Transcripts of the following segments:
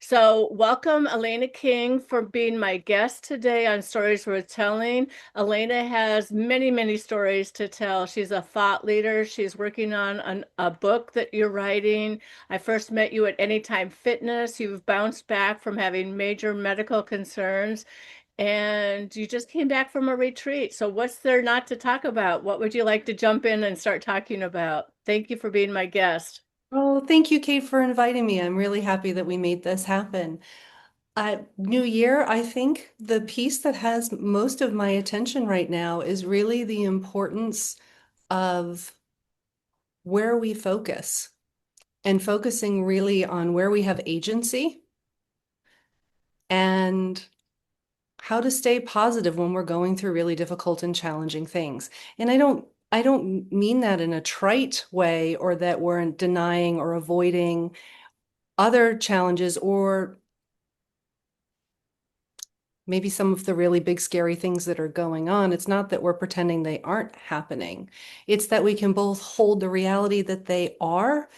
So, welcome, Alaina King, for being my guest today on Stories Worth Telling. Alaina has many, many stories to tell. She's a thought leader. She's working on a book that you're writing. I first met you at Anytime Fitness. You've bounced back from having major medical concerns, and you just came back from a retreat. So, what's there not to talk about? What would you like to jump in and start talking about? Thank you for being my guest. Oh, thank you, Kate, for inviting me. I'm really happy that we made this happen. New Year, I think the piece that has most of my attention right now is really the importance of where we focus and focusing really on where we have agency and how to stay positive when we're going through really difficult and challenging things. And I don't mean that in a trite way or that we're denying or avoiding other challenges or maybe some of the really big, scary things that are going on. It's not that we're pretending they aren't happening. It's that we can both hold the reality that they are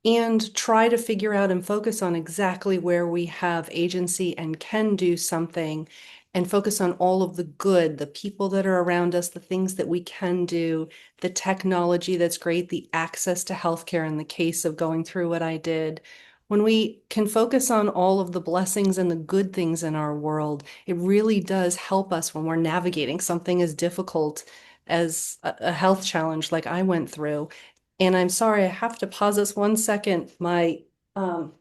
and try to figure out and focus on exactly where we have agency and can do something and focus on all of the good, the people that are around us, the things that we can do, the technology that's great, the access to healthcare in the case of going through what I did. When we can focus on all of the blessings and the good things in our world, it really does help us when we're navigating something as difficult as a health challenge like I went through. And I'm sorry, I have to pause this 1 second. My um,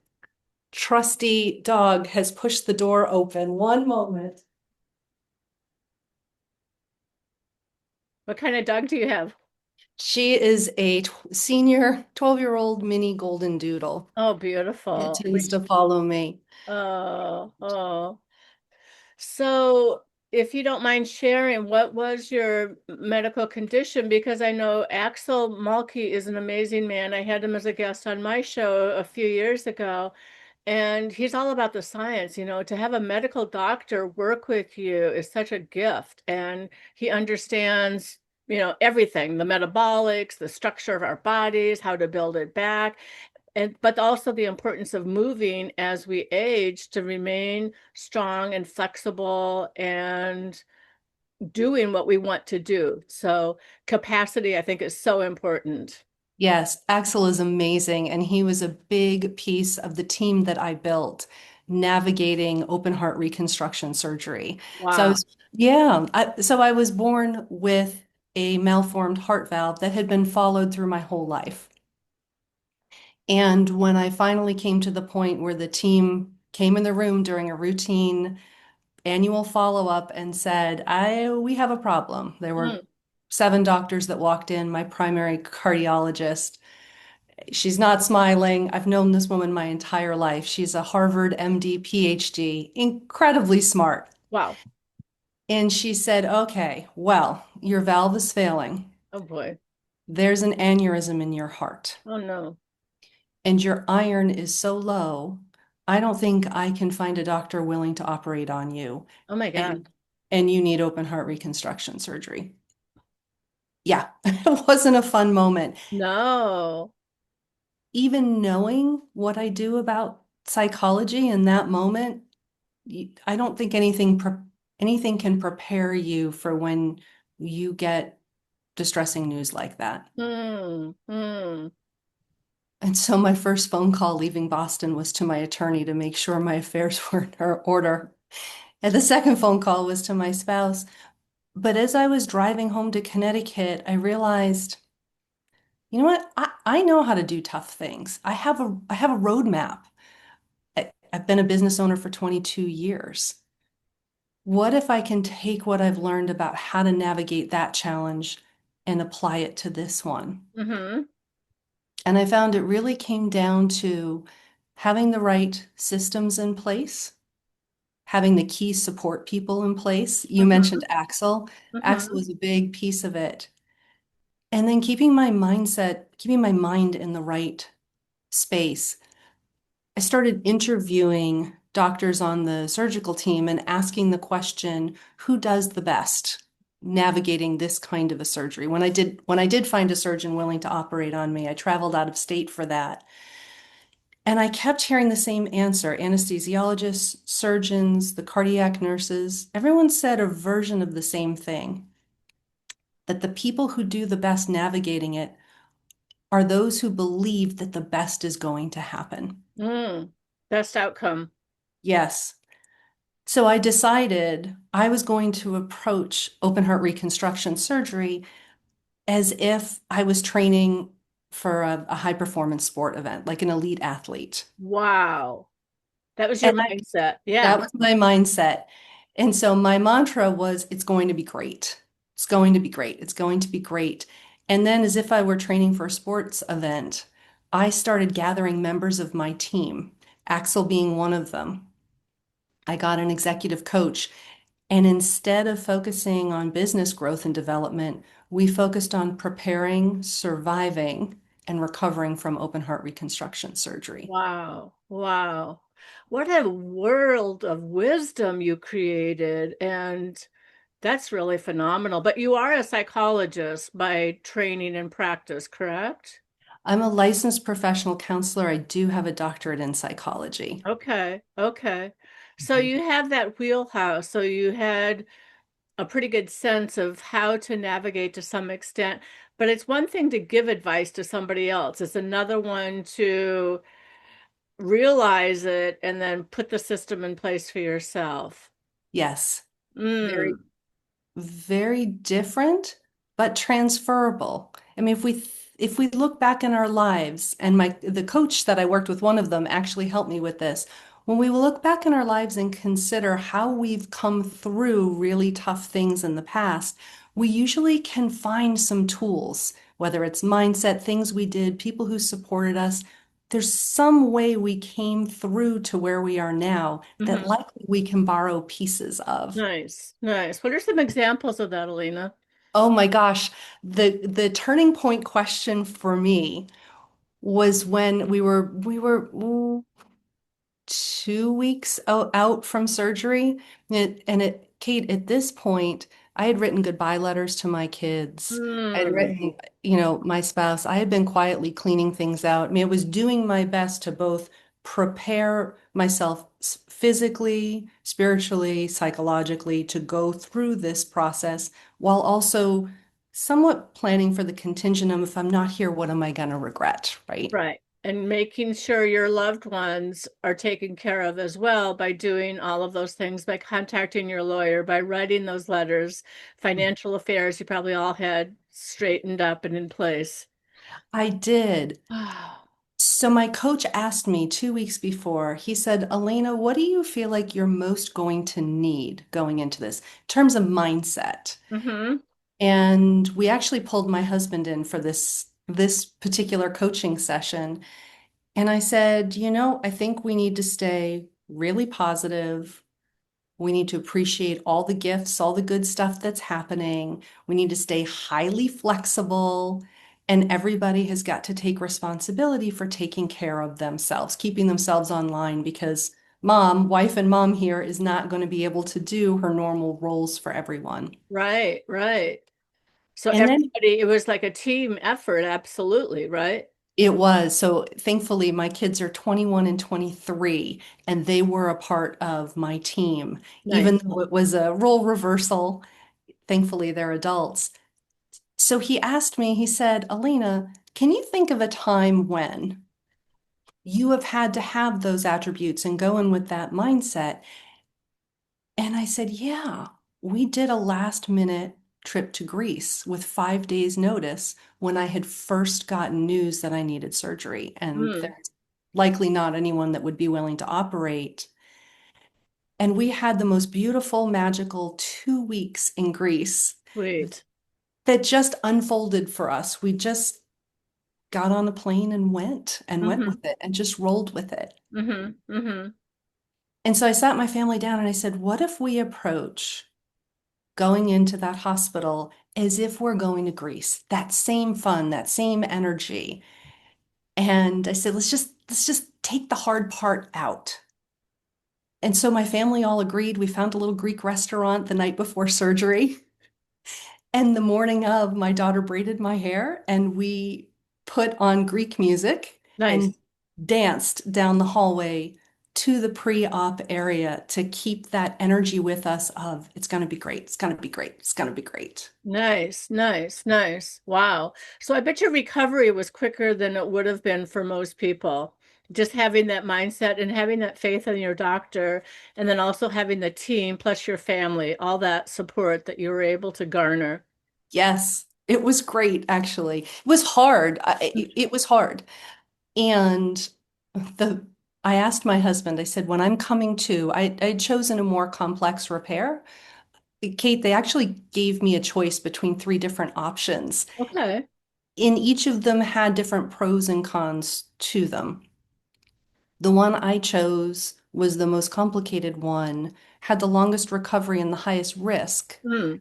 trusty dog has pushed the door open. One moment. What kind of dog do you have? She is a senior 12-year-old mini golden doodle. Oh, It beautiful. tends to follow me. Oh, oh. So, if you don't mind sharing, what was your medical condition? Because I know Axel Malki is an amazing man. I had him as a guest on my show a few years ago, and he's all about the science. To have a medical doctor work with you is such a gift, and he understands, everything, the metabolics, the structure of our bodies, how to build it back. But also the importance of moving as we age to remain strong and flexible and doing what we want to do. So capacity, I think, is so important. Yes, Axel is amazing. And he was a big piece of the team that I built navigating open heart reconstruction surgery. So I Wow. was, yeah, so I was born with a malformed heart valve that had been followed through my whole life. And when I finally came to the point where the team came in the room during a routine annual follow-up and said, we have a problem. There were Mm, 7 doctors that walked in, my primary cardiologist. She's not smiling. I've known this woman my entire life. She's a Harvard MD, PhD, incredibly smart. wow. And she said, okay, well, your valve is failing. Oh boy. There's an aneurysm in your heart, Oh no. and your iron is so low. I don't think I can find a doctor willing to operate on you. Oh my God. And and you need open heart reconstruction surgery. Yeah, it wasn't a fun moment. No. Even knowing what I do about psychology in that moment, I don't think anything can prepare you for when you get distressing news like that. Hmm. Hmm. And so my first phone call leaving Boston was to my attorney to make sure my affairs were in order. And the second phone call was to my spouse. But as I was driving home to Connecticut, I realized, you know what? I know how to do tough things. I have a roadmap. I've been a business owner for 22 years. What if I can take what I've learned about how to navigate that challenge and apply it to this one? Mm-hmm. And I found it really came down to having the right systems in place, having the key support people in place. You Mm-hmm. mentioned Axel. Axel Mm-hmm. was a big piece of it. And then keeping my mind in the right space. I started interviewing doctors on the surgical team and asking the question, who does the best navigating this kind of a surgery? When I did find a surgeon willing to operate on me, I traveled out of state for that. And I kept hearing the same answer. Anesthesiologists, surgeons, the cardiac nurses, everyone said a version of the same thing, that the people who do the best navigating it are those who believe that the best is going to happen. Mm, best outcome. Yes. So I decided I was going to approach open heart reconstruction surgery as if I was training for a high performance sport event, like an elite athlete. Wow. That was your And mindset. that Yeah. was my mindset. And so my mantra was, it's going to be great. It's going to be great. It's going to be great. And then, as if I were training for a sports event, I started gathering members of my team, Axel being one of them. I got an executive coach. And instead of focusing on business growth and development, we focused on preparing, surviving, and recovering from open heart reconstruction surgery. Wow. Wow. What a world of wisdom you created. And that's really phenomenal. But you are a psychologist by training and practice, correct? I'm a licensed professional counselor. I do have a doctorate in psychology. Okay. Okay. So Mhm. you have that wheelhouse. So you had a pretty good sense of how to navigate to some extent. But it's one thing to give advice to somebody else. It's another one to realize it and then put the system in place for yourself. Yes, very, Mm. very different, but transferable. I mean, if we look back in our lives, and the coach that I worked with, one of them actually helped me with this. When we look back in our lives and consider how we've come through really tough things in the past, we usually can find some tools, whether it's mindset, things we did, people who supported us. There's some way we came through to where we are now that Hmm. likely we can borrow pieces of. Nice, nice. What are some examples of that, Alina? Oh my gosh, the turning point question for me was when we were 2 weeks out from surgery. Kate, at this point, I had written goodbye letters to my kids. I had Mm. written, my spouse. I had been quietly cleaning things out. I mean, I was doing my best to both prepare myself physically, spiritually, psychologically to go through this process while also somewhat planning for the contingent of if I'm not here, what am I going to regret, right? Right. And making sure your loved ones are taken care of as well by doing all of those things, by contacting your lawyer, by writing those letters, financial affairs you probably all had straightened up and in place. I did. So my coach asked me 2 weeks before, he said, Alaina, what do you feel like you're most going to need going into this in terms of mindset? Mm-hmm. And we actually pulled my husband in for this particular coaching session. And I said, I think we need to stay really positive. We need to appreciate all the gifts, all the good stuff that's happening. We need to stay highly flexible. And everybody has got to take responsibility for taking care of themselves, keeping themselves online because wife and mom here is not going to be able to do her normal roles for everyone. Right, right. So And then everybody, it was like a team effort, absolutely, right? it was. So thankfully, my kids are 21 and 23, and they were a part of my team. Even Nice. though it was a role reversal, thankfully they're adults. So he asked me, he said, Alina, can you think of a time when you have had to have those attributes and go in with that mindset? And I said, yeah, we did a last minute trip to Greece with 5 days notice when I had first gotten news that I needed surgery. And Mm, there's likely not anyone that would be willing to operate. And we had the most beautiful, magical 2 weeks in Greece sweet. that just unfolded for us. We just got on a plane and went Mm-hmm. with it and just rolled with it. Mm-hmm. Mm-hmm. And so I sat my family down and I said, what if we approach going into that hospital as if we're going to Greece? That same fun, that same energy. And I said, let's just take the hard part out. And so my family all agreed. We found a little Greek restaurant the night before surgery. And the morning of, my daughter braided my hair and we put on Greek music and Nice. danced down the hallway to the pre-op area to keep that energy with us of it's going to be great, it's going to be great, it's going to be great. Nice, nice, nice. Wow. So I bet your recovery was quicker than it would have been for most people. Just having that mindset and having that faith in your doctor, and then also having the team plus your family, all that support that you were able to garner. Yes, it was great, actually. It was hard. It was hard. And the I asked my husband, I said, when I'm coming to, I'd chosen a more complex repair. Kate, they actually gave me a choice between three different options. Okay. In each of them had different pros and cons to them. The one I chose was the most complicated one, had the longest recovery and the highest risk. Hmm.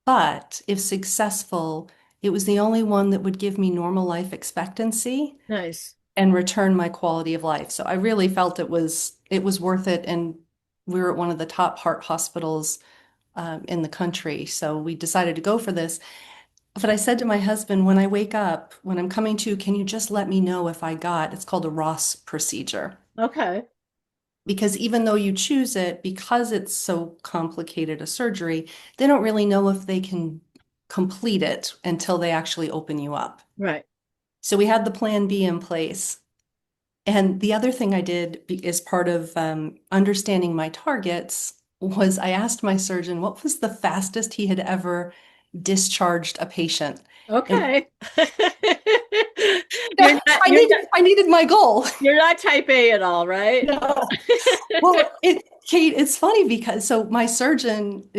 But if successful, it was the only one that would give me normal life expectancy Nice. and return my quality of life. So I really felt it was worth it. And we were at one of the top heart hospitals in the country. So we decided to go for this. But I said to my husband, when I wake up, when I'm coming to, can you just let me know if I got, it's called a Ross procedure. Okay. Because even though you choose it, because it's so complicated a surgery, they don't really know if they can complete it until they actually open you up. Right. So we had the plan B in place. And the other thing I did as part of understanding my targets was I asked my surgeon what was the fastest he had ever discharged a patient. And Okay. You're not you're not I needed my goal. you're not type A at all, right? No. Well, Kate, it's funny because so my surgeon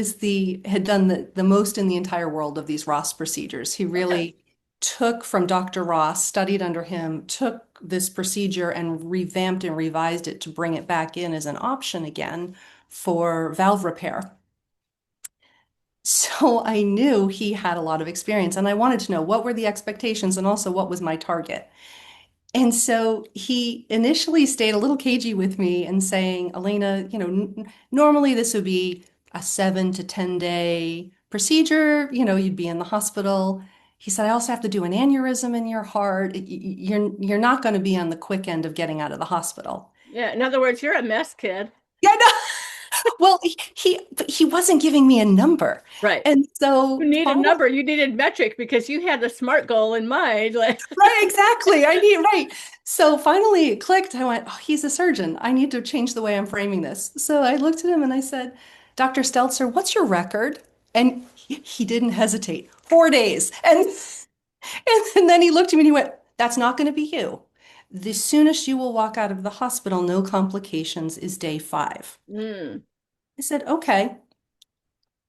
had done the most in the entire world of these Ross procedures. He Okay. really took from Dr. Ross, studied under him, took this procedure and revamped and revised it to bring it back in as an option again for valve repair. So I knew he had a lot of experience and I wanted to know what were the expectations and also what was my target. And so he initially stayed a little cagey with me and saying, Alaina, normally this would be a 7 to 10 day procedure. You'd be in the hospital. He said, I also have to do an aneurysm in your heart. You're not going to be on the quick end of getting out of the hospital. Yeah, in other words, you're a mess kid. Yeah, no. Well, but he wasn't giving me a number. Right. And You so needed finally, number, you needed metric because you had a SMART goal in mind. Like, right, exactly. I need, right. So finally it clicked. I went, oh, he's a surgeon. I need to change the way I'm framing this. So I looked at him and I said, Dr. Stelzer, what's your record? And he didn't hesitate. 4 days. And then he looked at me and he went, that's not going to be you. The soonest you will walk out of the hospital, no complications, is day 5. mm, I said, okay.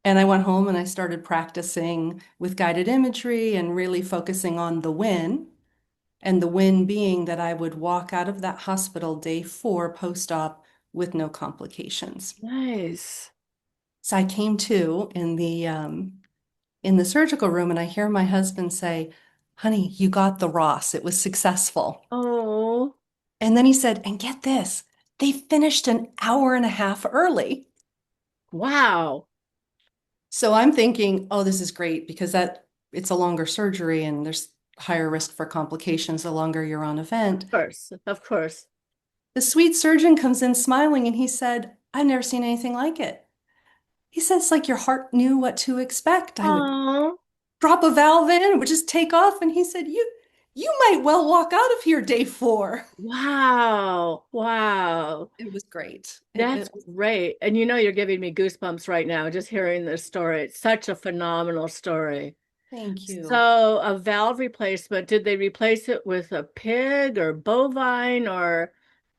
And I went home and I started practicing with guided imagery and really focusing on the win. And the win being that I would walk out of that hospital day 4 post-op with no complications. nice. So I came to in the surgical room and I hear my husband say, honey, you got the Ross. It was successful. Oh, And then he said, and get this, they finished an hour and a half early. wow. So I'm thinking, oh, this is great because that it's a longer surgery and there's higher risk for complications the longer you're on event. Of course. Of course. The sweet surgeon comes in smiling and he said, I've never seen anything like it. He said, it's like your heart knew what to expect. I would Oh, drop a valve in, it would just take off. And he said, you might well walk out of here day 4. wow. Wow. It was great. That's It was, great. And you know, you're giving me goosebumps right now just hearing this story. It's such a phenomenal story. thank you. So, a valve replacement, did they replace it with a pig or bovine or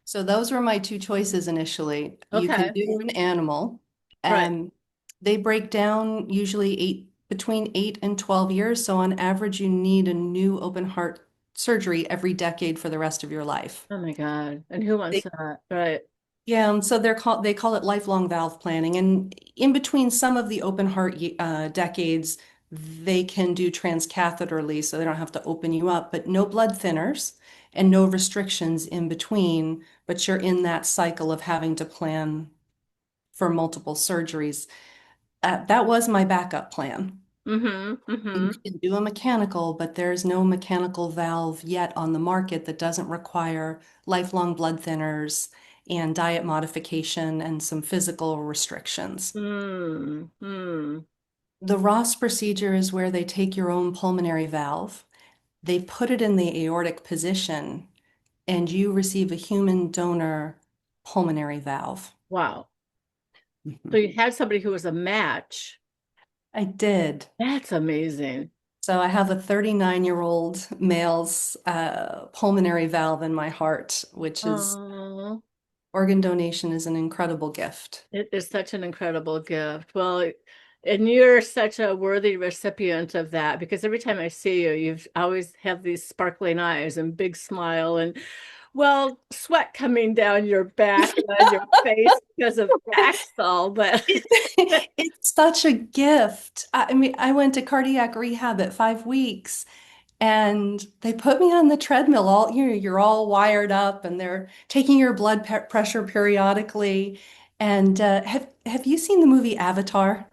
So those were my two choices initially. You can okay, do an animal. right. Um, they break down usually between 8 and 12 years. So on average, you need a new open heart surgery every decade for the rest of your life. Oh my God. And who wants They, that? Right. yeah, and so they call it lifelong valve planning. And in between some of the open heart decades, they can do transcatheterly, so they don't have to open you up, but no blood thinners and no restrictions in between. But you're in that cycle of having to plan for multiple surgeries. That was my backup plan. Mm-hmm. You Mm-hmm. can do a mechanical, but there's no mechanical valve yet on the market that doesn't require lifelong blood thinners and diet modification and some physical restrictions. Mm, mm. The Ross procedure is where they take your own pulmonary valve, they put it in the aortic position, and you receive a human donor pulmonary valve. Wow. So Mhm. you had somebody who was a match. I did. That's amazing. So I have a 39-year-old male's pulmonary valve in my heart, which is Oh, organ donation is an incredible gift. it is such an incredible gift. Well, and you're such a worthy recipient of that because every time I see you, you've always have these sparkling eyes and big smile and well, sweat coming down your back and on your face because of Axel, but It's such a gift. I mean, I went to cardiac rehab at 5 weeks and they put me on the treadmill you're all wired up and they're taking your blood pressure periodically. And have you seen the movie Avatar?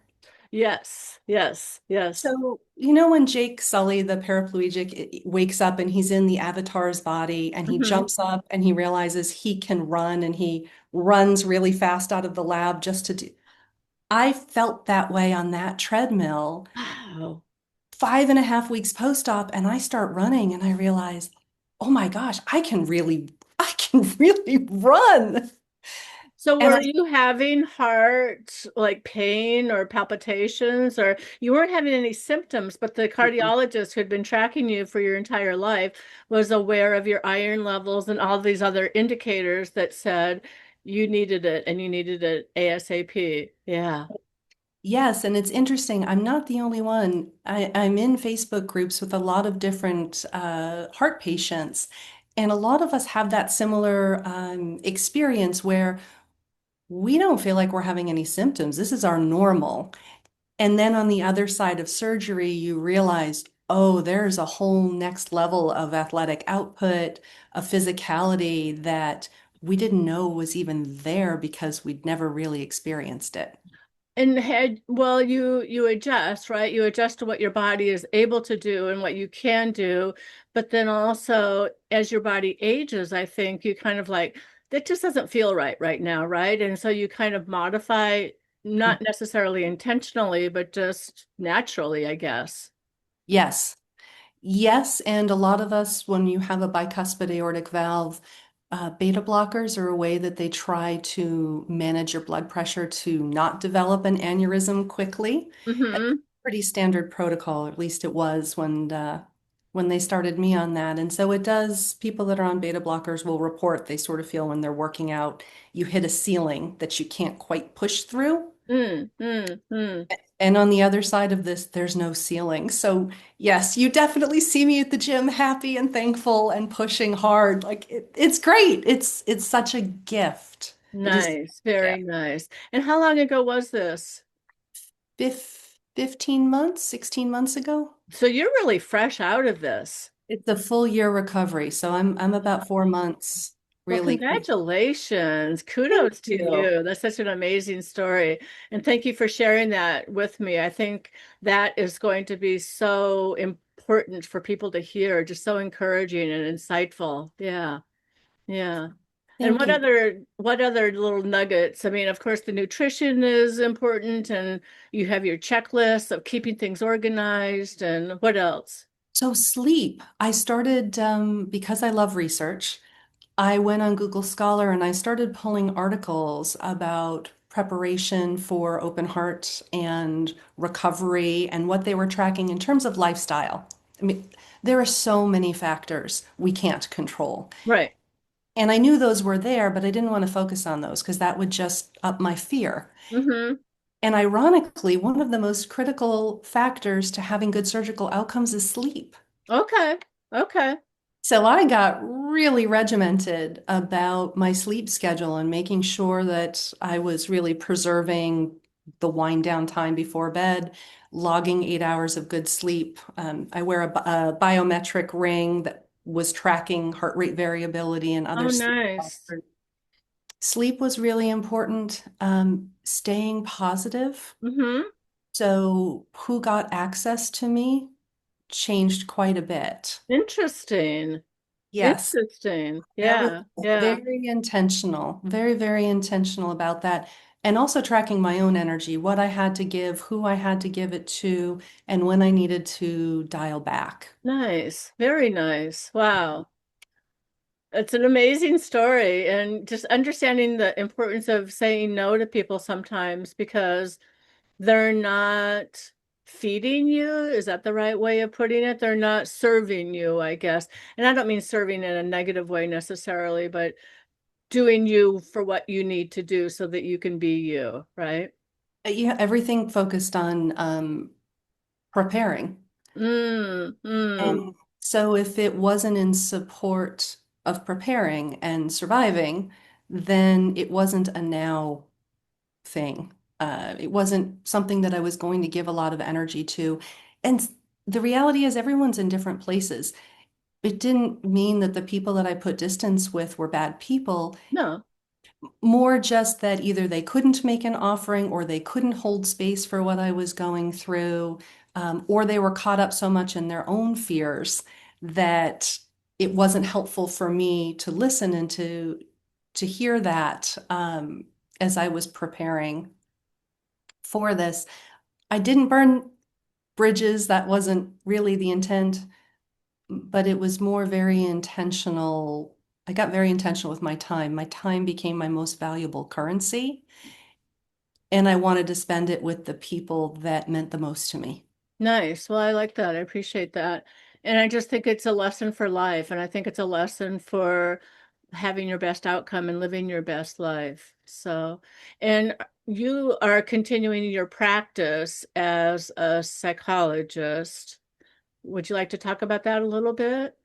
yes, yes, yes. So, when Jake Sully, the paraplegic, wakes up and he's in the Avatar's body and he Hmm. jumps up and he realizes he can run and he runs really fast out of the lab just to do. I felt that way on that treadmill Wow. 5.5 weeks post-op, and I start running and I realize, oh my gosh, I can really run. So And were you having heart like pain or palpitations or you weren't having any symptoms, but the cardiologist who had been tracking you for your entire life was aware of your iron levels and all these other indicators that said you needed it and you needed it ASAP. Yeah. yes, and it's interesting. I'm not the only one. I'm in Facebook groups with a lot of different heart patients, and a lot of us have that similar experience where we don't feel like we're having any symptoms. This is our normal. And then on the other side of surgery, you realize, oh, there's a whole next level of athletic output, of physicality that we didn't know was even there because we'd never really experienced it. And had well, you adjust, right? You adjust to what your body is able to do and what you can do, but then also as your body ages, I think you kind of like that just doesn't feel right now, right? And so you kind of modify, not necessarily intentionally, but just naturally, I guess. Yes. Yes, and a lot of us, when you have a bicuspid aortic valve, beta blockers are a way that they try to manage your blood pressure to not develop an aneurysm quickly. That's Mm-hmm. a pretty standard protocol, at least it was when they started me on that. And so it does, people that are on beta blockers will report they sort of feel when they're working out, you hit a ceiling that you can't quite push through. Mm, mm, mm. And on the other side of this, there's no ceiling. So, yes, you definitely see me at the gym happy and thankful and pushing hard. Like it's great. It's such a gift. It is Nice, a very gift. nice. And how long ago was this? 15 months, 16 months ago. So you're really fresh out of this. It's a full year recovery. So I'm about 4 months Well, really. congratulations. Thank Kudos to you. you. That's such an amazing story. And thank you for sharing that with me. I think that is going to be so important for people to hear, just so encouraging and insightful. Yeah. Yeah. And Thank you. what other little nuggets? I mean, of course, the nutrition is important and you have your checklist of keeping things organized and what else? So sleep. I started because I love research. I went on Google Scholar and I started pulling articles about preparation for open heart and recovery and what they were tracking in terms of lifestyle. I mean, there are so many factors we can't control. Right. And I knew those were there, but I didn't want to focus on those because that would just up my fear. Mm-hmm. And ironically, one of the most critical factors to having good surgical outcomes is sleep. Okay. Okay. So I got really regimented about my sleep schedule and making sure that I was really preserving the wind down time before bed, logging 8 hours of good sleep. I wear a biometric ring that was tracking heart rate variability and other Oh, sleep nice. factors. Sleep was really important. Staying positive. Mm-hmm. So who got access to me changed quite a bit. Interesting. Yes, Interesting. that was Yeah. Yeah. very intentional, very, very intentional about that. And also tracking my own energy, what I had to give, who I had to give it to, and when I needed to dial back. Nice. Very nice. Wow. It's an amazing story, and just understanding the importance of saying no to people sometimes because they're not feeding you. Is that the right way of putting it? They're not serving you, I guess. And I don't mean serving in a negative way necessarily, but doing you for what you need to do so that you can be you, right? Yeah, everything focused on preparing. Mm, mm. And so if it wasn't in support of preparing and surviving, then it wasn't a now thing. It wasn't something that I was going to give a lot of energy to. And the reality is, everyone's in different places. It didn't mean that the people that I put distance with were bad people, No. more just that either they couldn't make an offering or they couldn't hold space for what I was going through, or they were caught up so much in their own fears that it wasn't helpful for me to listen and to hear that as I was preparing for this. I didn't burn bridges. That wasn't really the intent, but it was more very intentional. I got very intentional with my time. My time became my most valuable currency, and I wanted to spend it with the people that meant the most to me. Nice. Well, I like that. I appreciate that. And I just think it's a lesson for life. And I think it's a lesson for having your best outcome and living your best life. So, and you are continuing your practice as a psychologist. Would you like to talk about that a little bit?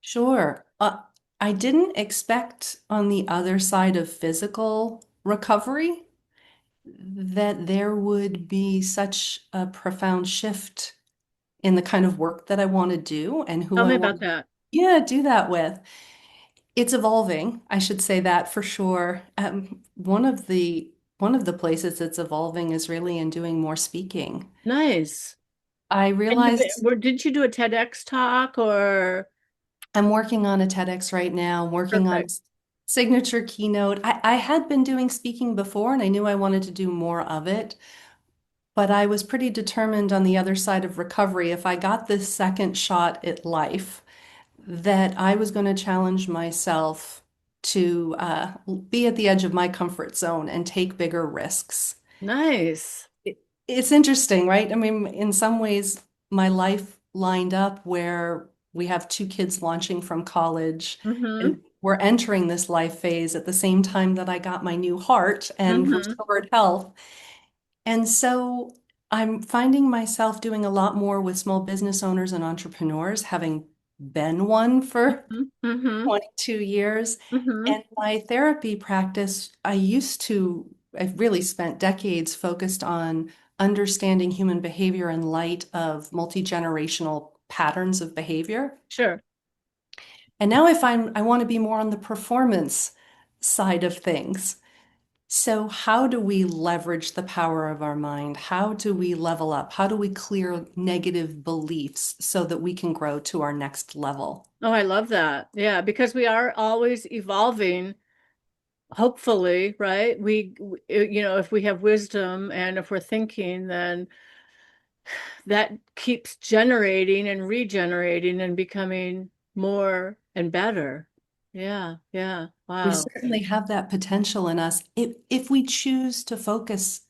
Sure. I didn't expect on the other side of physical recovery that there would be such a profound shift in the kind of work that I want to do and who Tell I me want about to, that. yeah, do that with. It's evolving. I should say that for sure. One of the places it's evolving is really in doing more speaking. Nice. I And realized did you do a TEDx talk or I'm working on a TEDx right now. I'm working on a perfect? signature keynote. I had been doing speaking before and I knew I wanted to do more of it, but I was pretty determined on the other side of recovery, if I got this second shot at life, that I was going to challenge myself to be at the edge of my comfort zone and take bigger risks. Nice. It's interesting, right? I mean, in some ways, my life lined up where we have two kids launching from college Mm-hmm. and we're entering this life phase at the same time that I got my new heart and Mm-hmm. restored health. And so I'm finding myself doing a lot more with small business owners and entrepreneurs, having been one for Mm-hmm. 22 years. Mm-hmm. And my therapy practice, I've really spent decades focused on understanding human behavior in light of multi-generational patterns of behavior. Sure. And now I find I want to be more on the performance side of things. So, how do we leverage the power of our mind? How do we level up? How do we clear negative beliefs so that we can grow to our next level? Oh, I love that. Yeah, because we are always evolving, hopefully, right? If we have wisdom and if we're thinking, then that keeps generating and regenerating and becoming more and better. Yeah, yeah. We Wow. certainly have that potential in us if we choose to focus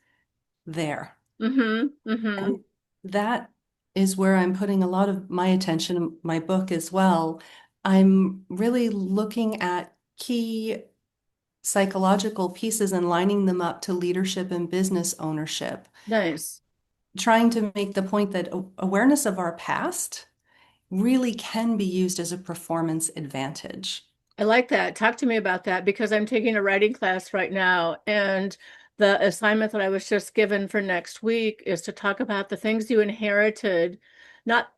there. Mm-hmm. Mm-hmm. And that is where I'm putting a lot of my attention in my book as well. I'm really looking at key psychological pieces and lining them up to leadership and business ownership, Nice. trying to make the point that awareness of our past really can be used as a performance advantage. I like that. Talk to me about that because I'm taking a writing class right now, and the assignment that I was just given for next week is to talk about the things you inherited, not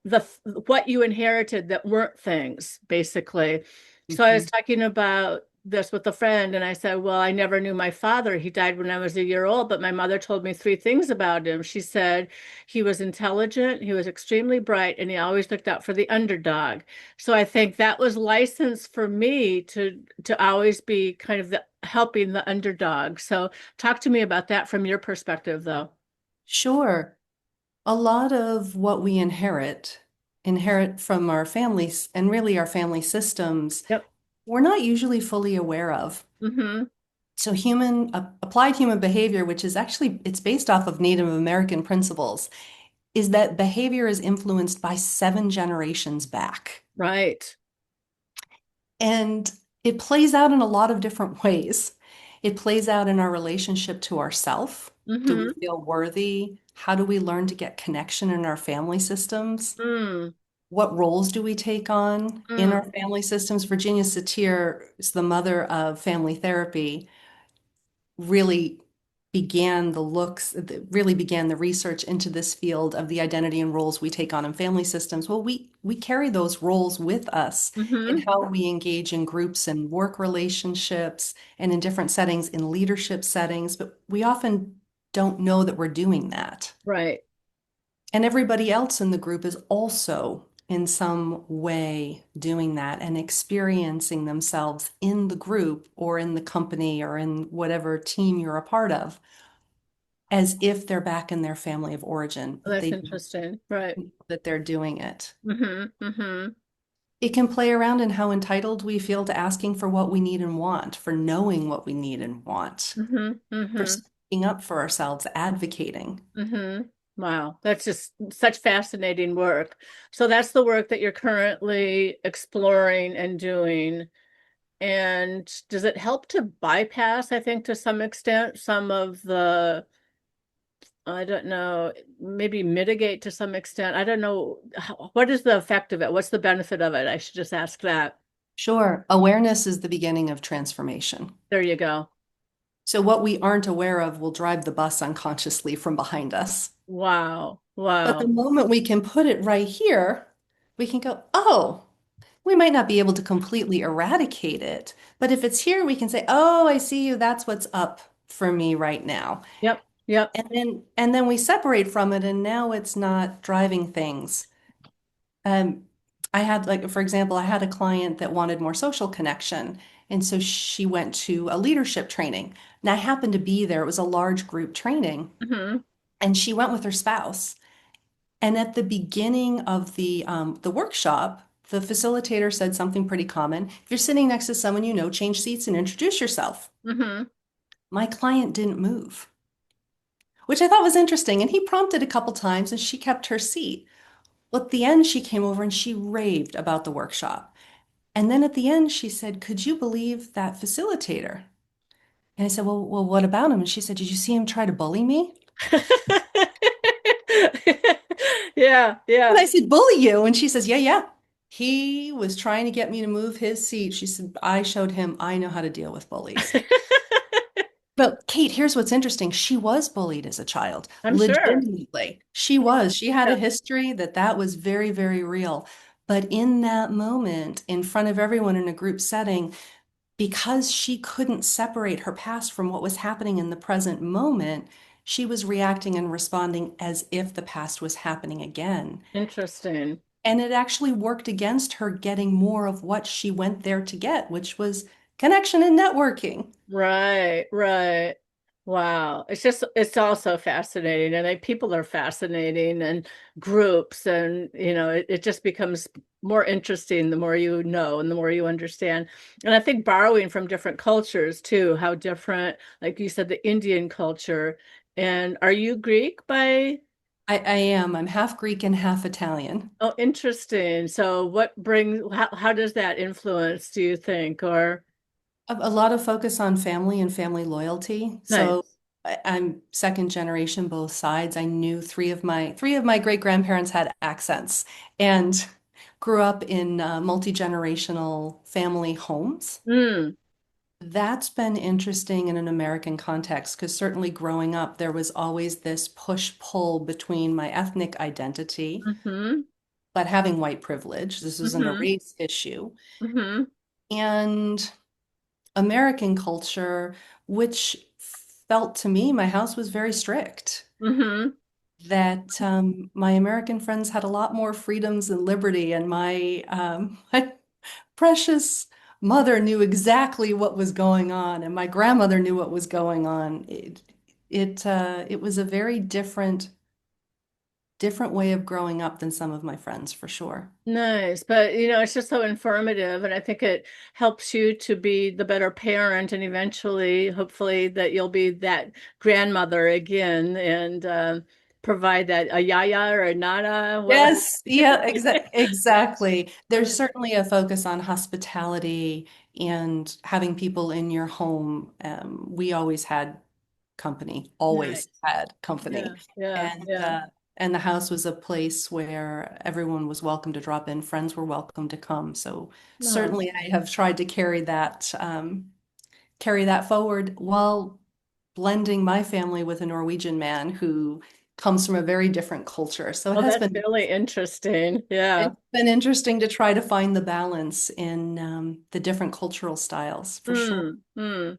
what you inherited that weren't things, basically. So I was Mhm. talking about this with a friend, and I said, well, I never knew my father. He died when I was a year old, but my mother told me three things about him. She said he was intelligent, he was extremely bright, and he always looked out for the underdog. So I think that was license for me to always be kind of the helping the underdog. So talk to me about that from your perspective, though. Sure. A lot of what we inherit from our families and really our family systems, Yep. we're not usually fully aware of. Mm-hmm. So applied human behavior, which is actually, it's based off of Native American principles, is that behavior is influenced by 7 generations back. Right. And it plays out in a lot of different ways. It plays out in our relationship to ourself. Do we Mm-hmm. feel worthy? How do we learn to get connection in our family systems? Mm, What roles do we take on in our mm, family systems? Virginia Satir is the mother of family therapy, really really began the research into this field of the identity and roles we take on in family systems. Well, we carry those roles with us in mm-hmm. how we engage in groups and work relationships and in different settings, in leadership settings, but we often don't know that we're doing that. Right. And everybody else in the group is also in some way doing that and experiencing themselves in the group or in the company or in whatever team you're a part of as if they're back in their family of origin, Oh, but that's they don't interesting. Right. know that they're doing it. Mm-hmm. Mm-hmm. It can play around in how entitled we feel to asking for what we need and want, for knowing what we need and want, Mm-hmm. for Mm-hmm. speaking up for ourselves, advocating. Mm-hmm. Wow. That's just such fascinating work. So that's the work that you're currently exploring and doing. And does it help to bypass, I think, to some extent, some of the, I don't know, maybe mitigate to some extent? I don't know. What is the effect of it? What's the benefit of it? I should just ask that. Sure, awareness is the beginning of transformation. There you go. So what we aren't aware of will drive the bus unconsciously from behind us. Wow. But the Wow. moment we can put it right here, we can go, oh, we might not be able to completely eradicate it, but if it's here, we can say, oh, I see you. That's what's up for me right now. Yep. Yep. And then we separate from it, and now it's not driving things. Um, I had like, for example, I had a client that wanted more social connection. And so she went to a leadership training. And I happened to be there. It was a large group training. Mm-hmm. And she went with her spouse. And at the beginning of the workshop, the facilitator said something pretty common. If you're sitting next to someone you know, change seats and introduce yourself. Mm-hmm. My client didn't move, which I thought was interesting. And he prompted a couple times and she kept her seat. Well, at the end, she came over and she raved about the workshop. And then at the end, she said, could you believe that facilitator? And I said, well, what about him? And she said, did you see him try to bully me? Yeah, And yeah. I said, bully you? And she says, yeah, yeah. He was trying to get me to move his seat. She said, I showed him I know how to deal with bullies. But Kate, here's what's interesting. She was bullied as a child, I'm sure. legitimately. She was. She had a Yeah, history that was very, very real. But in that moment, in front of everyone in a group setting, because she couldn't separate her past from what was happening in the present moment, she was reacting and responding as if the past was happening again. interesting. And it actually worked against her getting more of what she went there to get, which was connection and networking. Right, right. Wow. It's also fascinating. And people are fascinating and groups and, it just becomes more interesting the more you know and the more you understand. And I think borrowing from different cultures too, how different, like you said, the Indian culture. And are you Greek by? I am. I'm half Greek and half Italian. Oh, interesting. So how does that influence, do you think? Or A lot of focus on family and family loyalty. So nice. I'm second generation both sides. I knew three of my great grandparents had accents and grew up in multi-generational family homes. Mm, That's been interesting in an American context because certainly growing up, there was always this push-pull between my ethnic identity, mm-hmm, but having white privilege. This isn't a mm-hmm, race issue. mm-hmm. And American culture, which felt to me, my house was very strict. Mm-hmm. That my American friends had a lot more freedoms and liberty, and my my precious mother knew exactly what was going on, and my grandmother knew what was going on. It was a very different way of growing up than some of my friends, for sure. Nice. But it's just so informative, and I think it helps you to be the better parent, and eventually, hopefully, that you'll be that grandmother again and provide that a yaya or a nana. What? Yes, yeah, exactly. There's certainly a focus on hospitality and having people in your home. We always had company, always Nice. had Yeah, company. yeah, And yeah. and the house was a place where everyone was welcome to drop in, friends were welcome to come. So No. certainly I have tried to carry that forward while blending my family with a Norwegian man who comes from a very different culture. So Oh, that's really interesting. Yeah. it's been interesting to try to find the balance in the different cultural styles for sure. Mm, mm.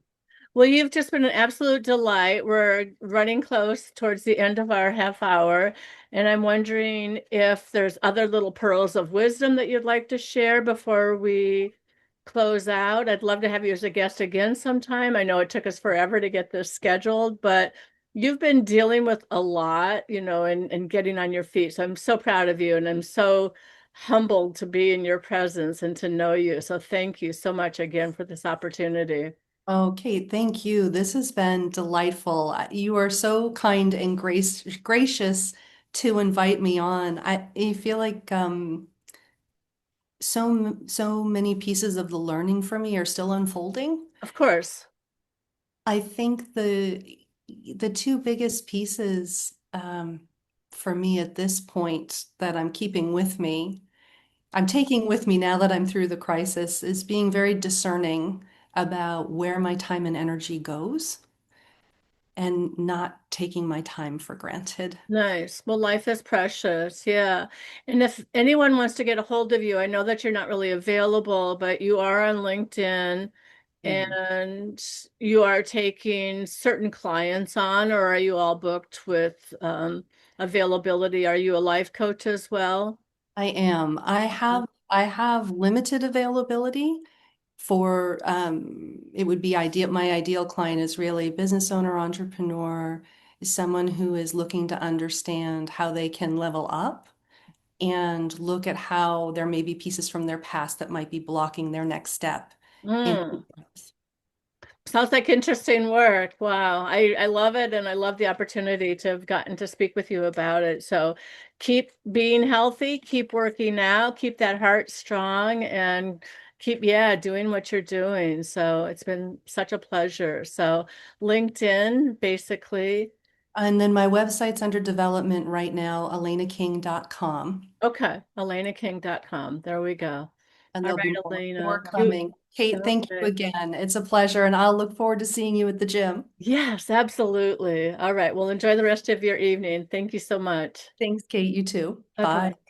Well, you've just been an absolute delight. We're running close towards the end of our half hour, and I'm wondering if there's other little pearls of wisdom that you'd like to share before we close out. I'd love to have you as a guest again sometime. I know it took us forever to get this scheduled, but you've been dealing with a lot, and getting on your feet. So I'm so proud of you, and I'm so humbled to be in your presence and to know you. So thank you so much again for this opportunity. Okay, thank you. This has been delightful. You are so kind and gracious to invite me on. I feel like so many pieces of the learning for me are still unfolding. Of course. I think the two biggest pieces for me at this point that I'm taking with me now that I'm through the crisis, is being very discerning about where my time and energy goes and not taking my time for granted. Nice. Well, life is precious. Yeah. And if anyone wants to get a hold of you, I know that you're not really available, but you are on LinkedIn Yeah. and you are taking certain clients on, or are you all booked with availability? Are you a life coach as well? I am. I have limited availability for it would be ideal. My ideal client is really a business owner, entrepreneur, is someone who is looking to understand how they can level up and look at how there may be pieces from their past that might be blocking their next step in Mm. Sounds like interesting work. Wow. I love it. And I love the opportunity to have gotten to speak with you about it. So keep being healthy, keep working out, keep that heart strong, and keep, yeah, doing what you're doing. So it's been such a pleasure. So LinkedIn, basically. and then my website's under development right now, alainaking.com. Okay. AlainaKing.com. There we go. And All there'll be right, more Elena. coming. Kate, thank you Okay. again. It's a pleasure, and I'll look forward to seeing you at the gym. Yes, absolutely. All right. Well, enjoy the rest of your evening. Thank you so much. Thanks, Kate. You too. Bye bye. Bye.